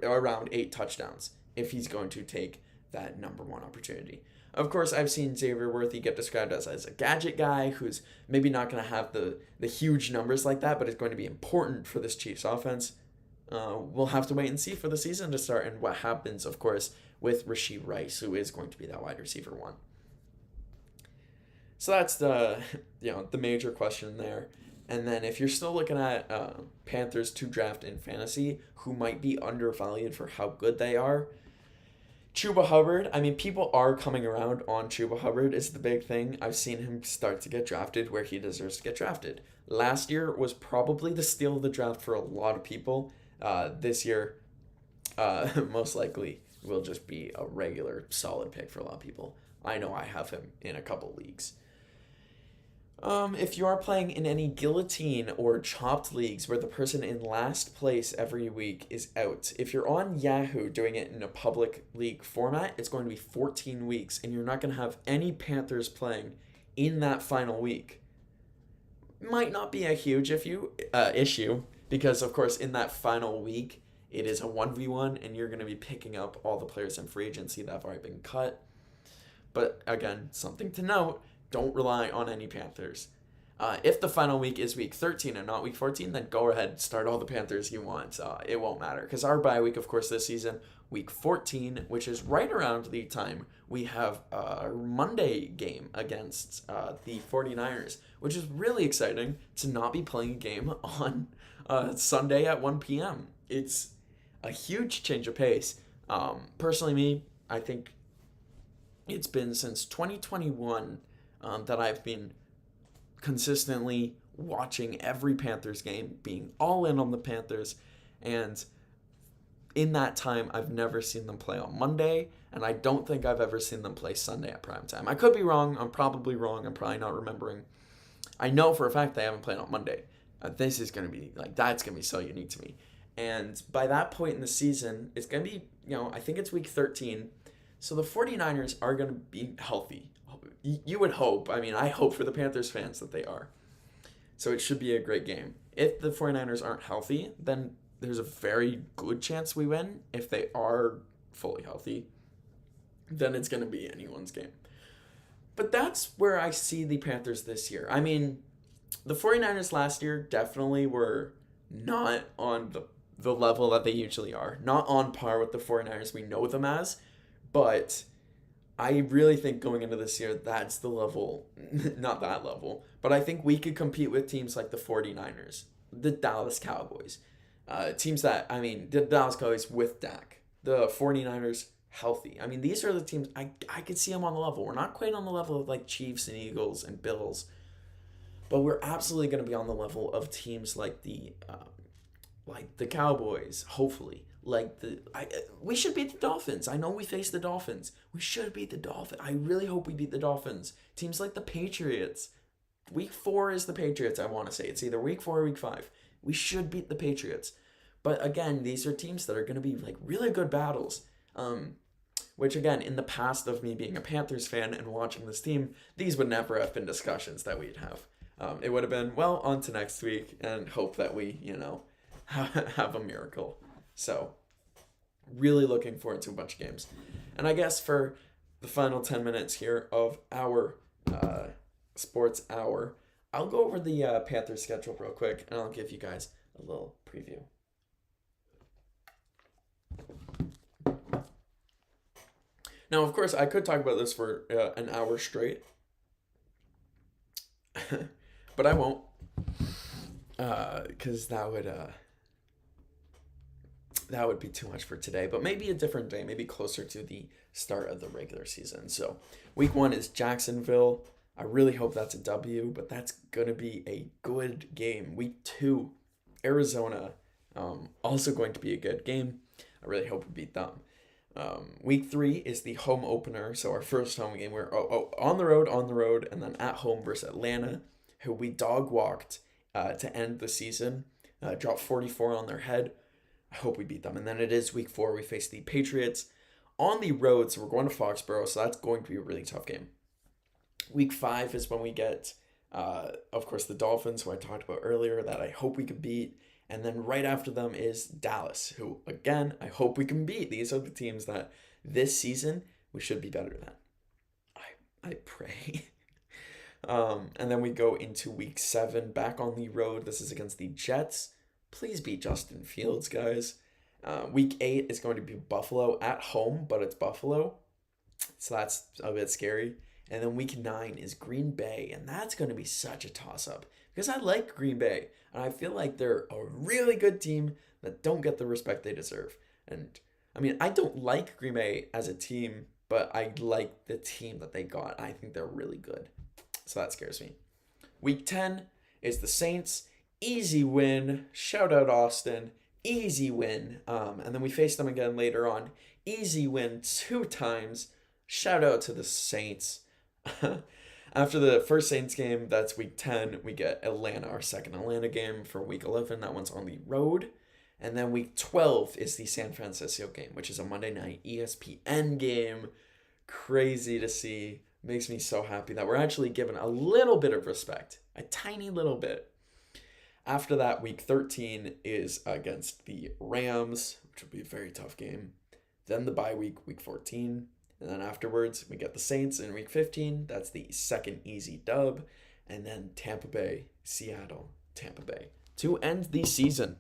around 8 touchdowns, if he's going to take that number one opportunity. Of course, I've seen Xavier Worthy get described as a gadget guy who's maybe not going to have the huge numbers like that, but is going to be important for this Chiefs offense. We'll have to wait and see for the season to start and what happens, of course, with Rashee Rice, who is going to be that wide receiver one. So that's the major question there. And then if you're still looking at Panthers to draft in fantasy, who might be undervalued for how good they are, Chuba Hubbard, people are coming around on Chuba Hubbard is the big thing. I've seen him start to get drafted where he deserves to get drafted. Last year was probably the steal of the draft for a lot of people. This year, most likely, will just be a regular solid pick for a lot of people. I know I have him in a couple leagues. If you are playing in any guillotine or chopped leagues where the person in last place every week is out, if you're on Yahoo doing it in a public league format, it's going to be 14 weeks, and you're not going to have any Panthers playing in that final week. Might not be a huge issue, because, of course, in that final week, it is a 1v1, and you're going to be picking up all the players in free agency that have already been cut. But, again, something to note, don't rely on any Panthers. If the final week is week 13 and not week 14, then go ahead, start all the Panthers you want. It won't matter. Because our bye week, of course, this season, week 14, which is right around the time we have a Monday game against the 49ers, which is really exciting to not be playing a game on Sunday at 1 p.m. It's a huge change of pace. Personally, I think it's been since 2021 that I've been consistently watching every Panthers game, being all in on the Panthers, and in that time, I've never seen them play on Monday, and I don't think I've ever seen them play Sunday at primetime. I could be wrong. I'm probably wrong. I'm probably not remembering. I know for a fact they haven't played on Monday. This is going to be, that's going to be so unique to me. And by that point in the season, it's going to be, I think it's week 13, so the 49ers are going to be healthy. You would hope. I hope for the Panthers fans that they are. So it should be a great game. If the 49ers aren't healthy, then there's a very good chance we win. If they are fully healthy, then it's going to be anyone's game. But that's where I see the Panthers this year. The 49ers last year definitely were not on the level that they usually are. Not on par with the 49ers we know them as, but I really think going into this year, that's the level, not that level, but I think we could compete with teams like the 49ers, the Dallas Cowboys, teams that, the Dallas Cowboys with Dak, the 49ers healthy. These are the teams, I could see them on the level. We're not quite on the level of Chiefs and Eagles and Bills, but we're absolutely going to be on the level of teams like the Cowboys, hopefully. We should beat the Dolphins. I know we face the Dolphins. We should beat the Dolphins. I really hope we beat the Dolphins. Teams like the Patriots. Week 4 is the Patriots, I want to say. It's either week 4 or week 5. We should beat the Patriots. But again, these are teams that are going to be really good battles. Which again, in the past of me being a Panthers fan and watching this team, these would never have been discussions that we'd have. It would have been, on to next week and hope that we, have a miracle. So, really looking forward to a bunch of games. And I guess for the final 10 minutes here of our Sports Hour. I'll go over the Panthers schedule real quick, and I'll give you guys a little preview. Now, of course, I could talk about this for an hour straight, but I won't, because that would be too much for today. But maybe a different day, maybe closer to the start of the regular season. So, week 1 is Jacksonville. I really hope that's a W, but that's gonna be a good game. Week 2, Arizona, also going to be a good game. I really hope we beat them. Week 3 is the home opener, so our first home game. We're on the road, and then at home versus Atlanta, who we dog walked to end the season. Dropped 44 on their head. I hope we beat them. And then it is week 4. We face the Patriots on the road, so we're going to Foxborough, so that's going to be a really tough game. Week 5 is when we get, of course, the Dolphins, who I talked about earlier, that I hope we can beat. And then right after them is Dallas, who, again, I hope we can beat. These are the teams that this season we should be better than. I pray. And then we go into week 7, back on the road. This is against the Jets. Please beat Justin Fields, guys. Week 8 is going to be Buffalo at home, but it's Buffalo. So that's a bit scary. And then week 9 is Green Bay, and that's going to be such a toss-up. Because I like Green Bay, and I feel like they're a really good team that don't get the respect they deserve. And, I mean, I don't like Green Bay as a team, but I like the team that they got. I think they're really good. So that scares me. Week 10 is the Saints. Easy win. Shout out Austin. Easy win. And then we face them again later on. Easy win 2 times. Shout out to the Saints. After the first Saints game, that's week 10, we get Atlanta, our second Atlanta game for week 11. That one's on the road. And then week 12 is the San Francisco game, which is a Monday night ESPN game. Crazy to see. Makes me so happy that we're actually given a little bit of respect. A tiny little bit. After that, week 13 is against the Rams, which will be a very tough game. Then the bye week, week 14. And then afterwards, we get the Saints in week 15. That's the second easy dub. And then Tampa Bay, Seattle, Tampa Bay to end the season.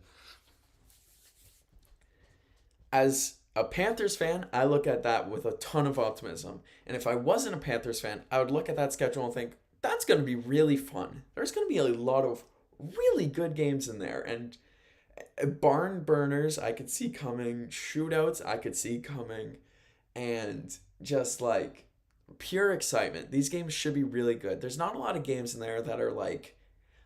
As a Panthers fan, I look at that with a ton of optimism. And if I wasn't a Panthers fan, I would look at that schedule and think, that's going to be really fun. There's going to be a lot of really good games in there. And barn burners, I could see coming. Shootouts, I could see coming. And just like pure excitement. These games should be really good. There's not a lot of games in there that are like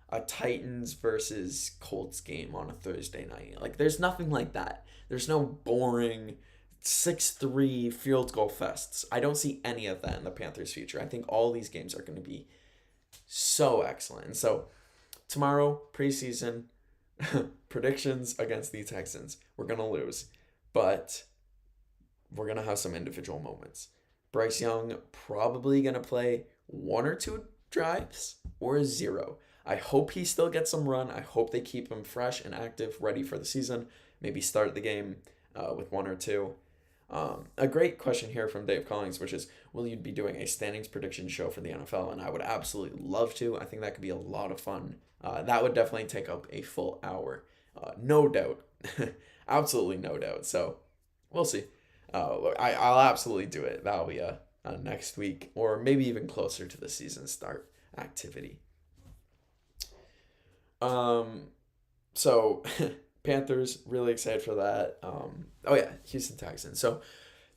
a Titans versus Colts game on a Thursday night. Like there's nothing like that. There's no boring 6-3 field goal fests. I don't see any of that in the Panthers' future. I think all these games are going to be so excellent. And so tomorrow, preseason predictions against the Texans. We're going to lose, but we're going to have some individual moments. Bryce Young probably going to play 1 or 2 drives or 0. I hope he still gets some run. I hope they keep him fresh and active, ready for the season. Maybe start the game with 1 or 2. A great question here from Dave Collings, which is, will you be doing a standings prediction show for the NFL? And I would absolutely love to. I think that could be a lot of fun. That would definitely take up a full hour. No doubt. Absolutely no doubt. So we'll see. I'll absolutely do it. That'll be a next week or maybe even closer to the season start activity. So Panthers, really excited for that. Houston Texans. So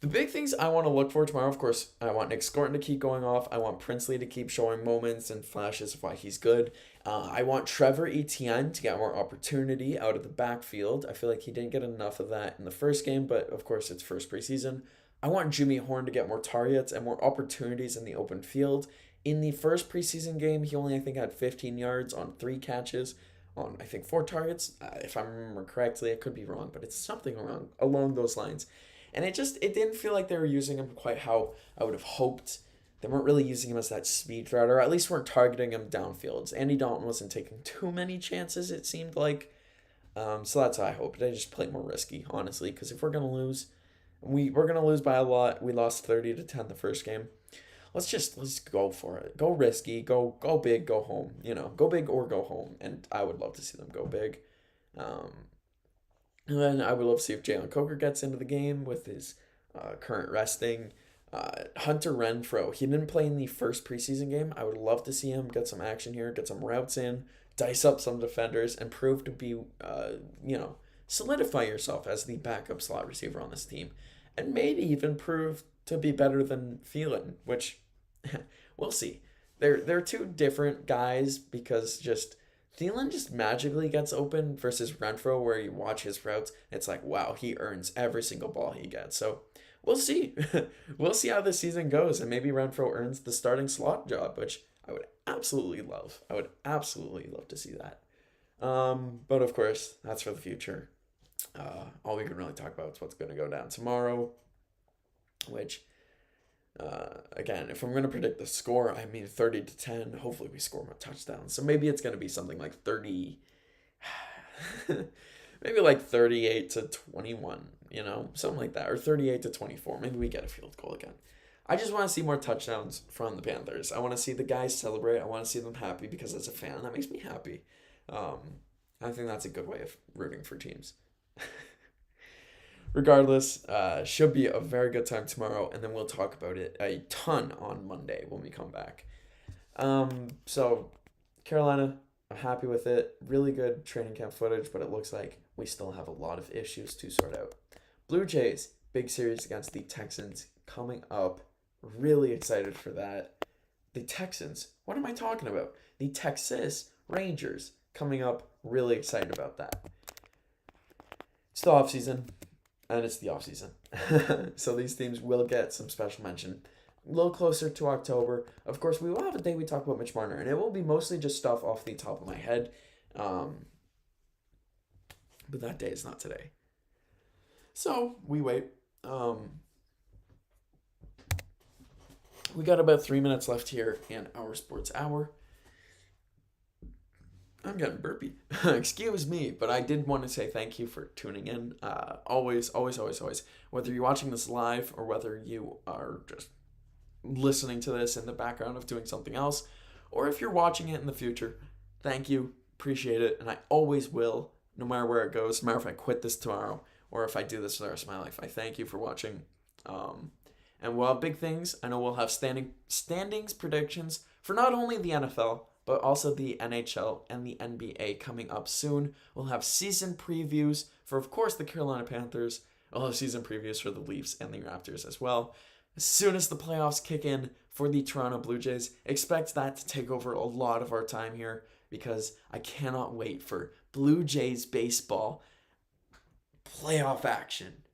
the big things I want to look for tomorrow, of course, I want Nick Scorton to keep going off. I want Princely to keep showing moments and flashes of why he's good. I want Trevor Etienne to get more opportunity out of the backfield. I feel like he didn't get enough of that in the first game, but of course it's first preseason. I want Jimmy Horn to get more targets and more opportunities in the open field. In the first preseason game, he only, I think, had 15 yards on 3 catches on, I think, 4 targets. If I remember correctly, I could be wrong, but it's something along those lines. And it didn't feel like they were using him quite how I would have hoped. They weren't really using him as that speed threat, or at least weren't targeting him downfields. Andy Dalton wasn't taking too many chances, it seemed like. So that's how I hoped. I just played more risky, honestly, because if we're going to lose, we're going to lose by a lot. We lost 30-10 the first game. let's go for it. Go risky, go big, go home. Go big or go home. And I would love to see them go big. Um, and then I would love to see if Jalen Coker gets into the game with his current resting. Hunter Renfroe, he didn't play in the first preseason game. I would love to see him get some action here, get some routes in, dice up some defenders, and prove to be, solidify yourself as the backup slot receiver on this team. And maybe even prove to be better than Thielen, which we'll see. They're two different guys because Thielen just magically gets open versus Renfroe, where you watch his routes. It's like, wow, he earns every single ball he gets. So we'll see. We'll see how this season goes, and maybe Renfroe earns the starting slot job, which I would absolutely love. I would absolutely love to see that. But of course, that's for the future. All we can really talk about is what's going to go down tomorrow, which, again, if I'm going to predict the score, I mean 30-10. Hopefully we score more touchdowns. So maybe it's going to be something like 30, maybe like 38-21, something like that, or 38-24. Maybe we get a field goal again. I just want to see more touchdowns from the Panthers. I want to see the guys celebrate. I want to see them happy because as a fan, that makes me happy. I think that's a good way of rooting for teams. Regardless, should be a very good time tomorrow, and then we'll talk about it a ton on Monday when we come back. So Carolina, I'm happy with it. Really good training camp footage, but it looks like we still have a lot of issues to sort out. Blue Jays, big series against the Texans coming up. Really excited for that. The Texans, what am I talking about? The Texas Rangers coming up. Really excited about that. It's the offseason, and it's the offseason. So these teams will get some special mention. A little closer to October. Of course, we will have a day we talk about Mitch Marner, and it will be mostly just stuff off the top of my head. But that day is not today. So we wait. We got about 3 minutes left here in our sports hour. I'm getting burpy. Excuse me, but I did want to say thank you for tuning in. Always. Whether you're watching this live or whether you are just listening to this in the background of doing something else, or if you're watching it in the future, thank you. Appreciate it. And I always will, no matter where it goes. No matter if I quit this tomorrow or if I do this for the rest of my life. I thank you for watching. And we'll have big things. I know we'll have standings predictions for not only the NFL, but also the NHL and the NBA coming up soon. We'll have season previews for, of course, the Carolina Panthers. We'll have season previews for the Leafs and the Raptors as well. As soon as the playoffs kick in for the Toronto Blue Jays, expect that to take over a lot of our time here because I cannot wait for Blue Jays baseball playoff action,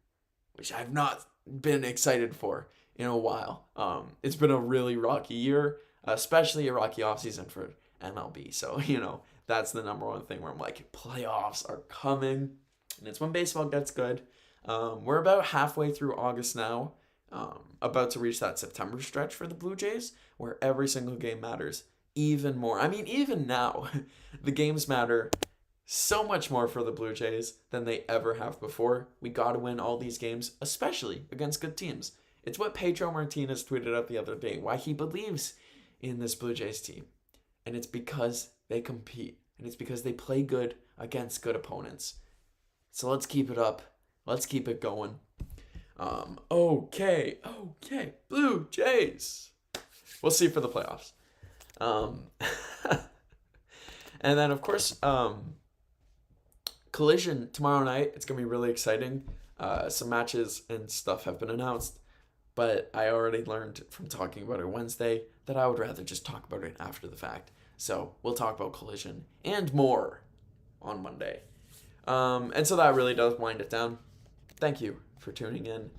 which I've not been excited for in a while. It's been a really rocky year, especially a rocky offseason for MLB. So, that's the number one thing where I'm like, playoffs are coming. And it's when baseball gets good. We're about halfway through August now. About to reach that September stretch for the Blue Jays, where every single game matters even more. I mean, even now, the games matter so much more for the Blue Jays than they ever have before. We got to win all these games, especially against good teams. It's what Pedro Martinez tweeted out the other day, why he believes in this Blue Jays team. And it's because they compete. And it's because they play good against good opponents. So let's keep it up. Let's keep it going. Okay. Blue Jays. We'll see for the playoffs. And then, of course, Collision tomorrow night. It's going to be really exciting. Some matches and stuff have been announced. But I already learned from talking about it Wednesday that I would rather just talk about it after the fact. So we'll talk about Collision and more on Monday. And so that really does wind it down. Thank you for tuning in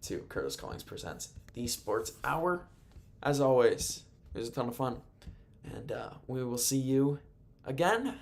to Curtis Collings Presents the Sports Hour. As always, it was a ton of fun. And we will see you again